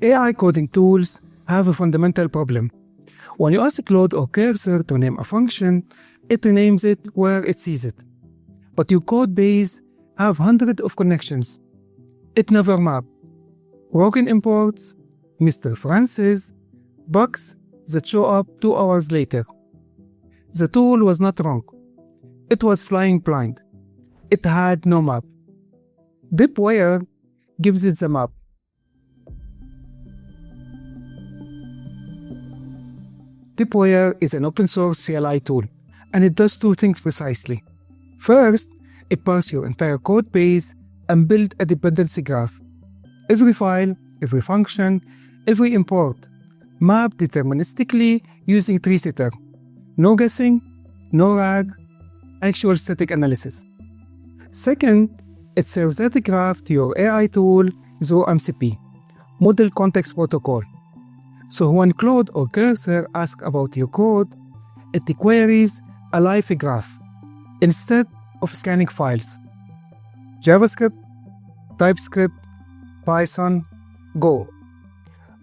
AI coding tools have a fundamental problem. When you ask Claude or Cursor to name a function, it renames it where it sees it. But your code base have hundreds of connections. It never maps. Broken imports, Mr. Francis, bugs that show up 2 hours later. The tool was not wrong. It was flying blind. It had no map. Depwire gives it the map. Depwire is an open source CLI tool, and it does 2 things precisely. First, it parses your entire code base and builds a dependency graph. Every file, every function, every import, mapped deterministically using tree-sitter. No guessing, no RAG, actual static analysis. Second, it serves that graph to your AI tool through MCP, Model Context Protocol. So when Claude or Cursor ask about your code, it queries a live graph instead of scanning files. JavaScript, TypeScript, Python, Go.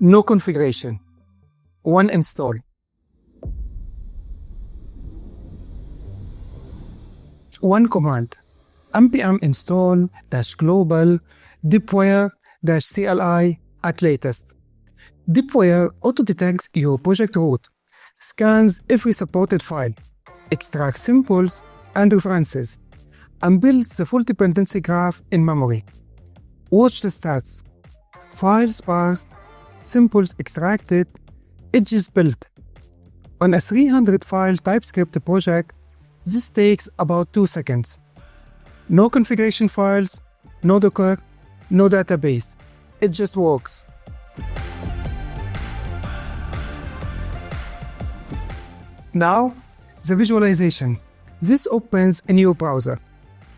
No configuration. One install. One command. npm install -global depwire -cli at latest. Depwire auto-detects your project root, scans every supported file, extracts simples and references, and builds the full dependency graph in memory. Watch the stats. Files parsed, simples extracted, edges built. On a 300-file TypeScript project, this takes about 2 seconds. No configuration files, no Docker, no database. It just works. Now, the visualization. This opens a new browser.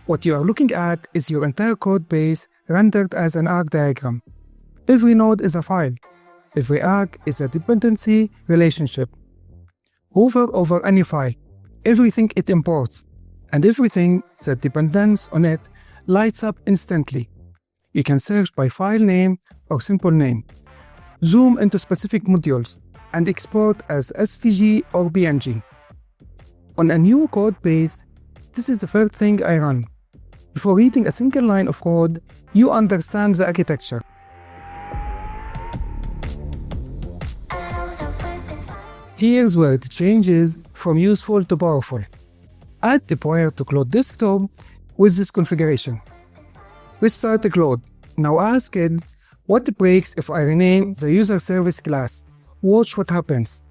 What you are looking at is your entire code base rendered as an arc diagram. Every node is a file. Every arc is a dependency relationship. Hover over any file, everything it imports, and everything that depends on it lights up instantly. You can search by file name or simple name, zoom into specific modules, and export as SVG or PNG. On a new code base, this is the first thing I run. Before reading a single line of code, you understand the architecture. Here's where it changes from useful to powerful. Add Depwire to Claude Desktop with this configuration. Restart the Claude. Now ask it, what breaks if I rename the user service class? Watch what happens.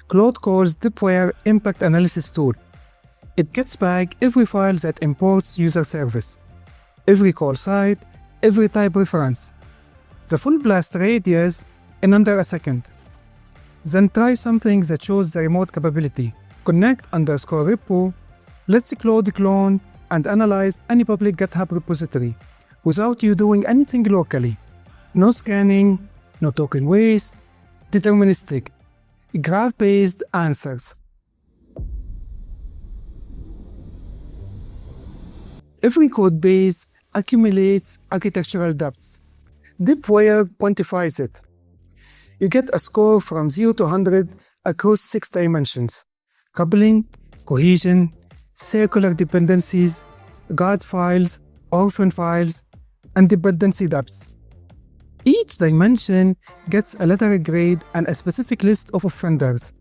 Claude calls Depwire Impact Analysis Tool. It gets back every file that imports user service, every call site, every type reference, the full blast radius in under a second. Then try something that shows the remote capability. Connect_repo lets Claude clone and analyze any public GitHub repository without you doing anything locally. No scanning, no token waste, deterministic, graph-based answers. Every code base accumulates architectural depths. Depwire quantifies it. You get a score from 0 to 100 across 6 dimensions: coupling, cohesion, circular dependencies, guard files, orphan files, and dependency depths. Each dimension gets a letter grade and a specific list of offenders.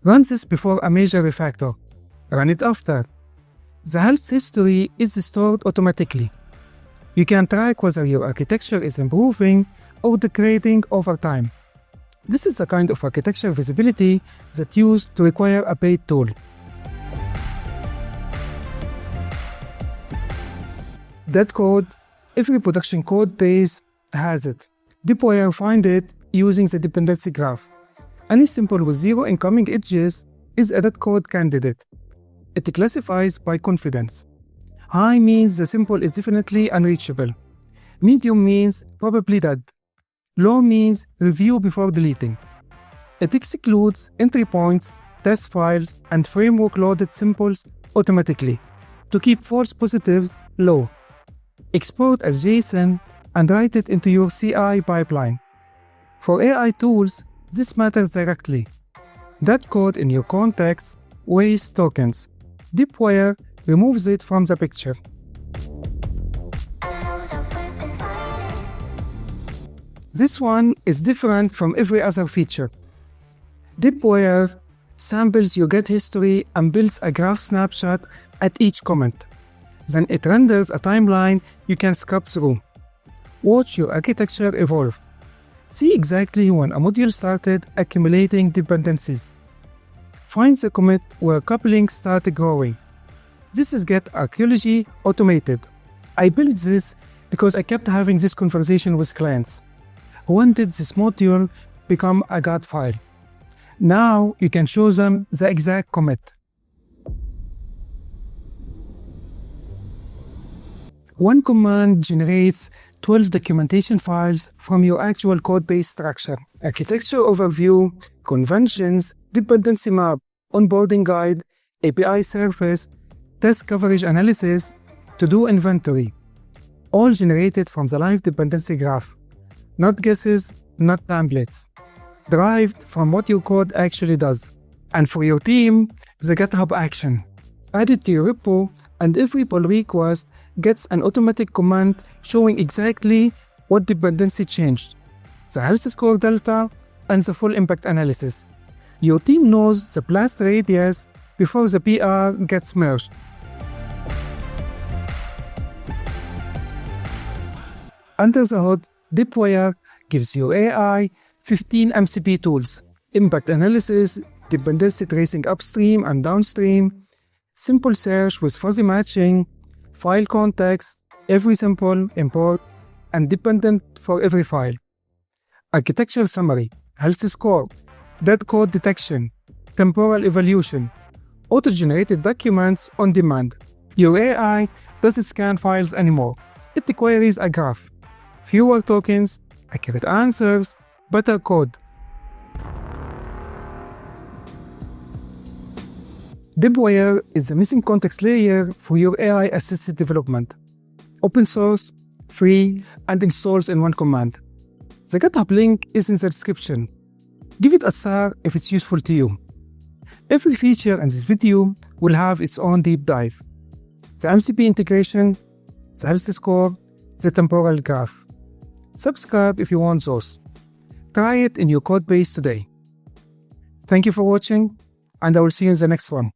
Run this before a major refactor. Run it after. The health history is stored automatically. You can track whether your architecture is improving or degrading over time. This is the kind of architecture visibility that used to require a paid tool. That code, every production code base has it. Depwire finds it using the dependency graph. Any simple with 0 incoming edges is a dead code candidate. It classifies by confidence. High means the simple is definitely unreachable. Medium means probably dead. Low means review before deleting. It excludes entry points, test files, and framework-loaded simples automatically to keep false positives low. Export as JSON and write it into your CI pipeline. For AI tools, this matters directly. That code in your context weighs tokens. Depwire removes it from the picture. This one is different from every other feature. Depwire samples your get history and builds a graph snapshot at each comment. Then it renders a timeline you can scrub through. Watch your architecture evolve. See exactly when a module started accumulating dependencies. Find the commit where coupling started growing. This is Get Archaeology automated. I built this because I kept having this conversation with clients. When did this module become a God file? Now you can show them the exact commit. One command generates 12 documentation files from your actual codebase structure: architecture overview, conventions, dependency map, onboarding guide, API surface, test coverage analysis, to-do inventory, all generated from the live dependency graph. Not guesses, not templates. Derived from what your code actually does. And for your team, the GitHub action. Add it to your repo, and every pull request gets an automatic command showing exactly what dependency changed, the health score delta, and the full impact analysis. Your team knows the blast radius before the PR gets merged. Under the hood, Depwire gives your AI 15 MCP tools: impact analysis, dependency tracing upstream and downstream, simple search with fuzzy matching, file context, every sample, import, and dependent for every file. Architecture summary, health score, dead code detection, temporal evaluation, auto-generated documents on demand. Your AI doesn't scan files anymore. It queries a graph. Fewer tokens, accurate answers, better code. Depwire is the missing context layer for your AI-assisted development. Open source, free, and installs in one command. The GitHub link is in the description. Give it a star if it's useful to you. Every feature in this video will have its own deep dive. The MCP integration, the health score, the temporal graph. Subscribe if you want those. Try it in your codebase today. Thank you for watching, and I will see you in the next one.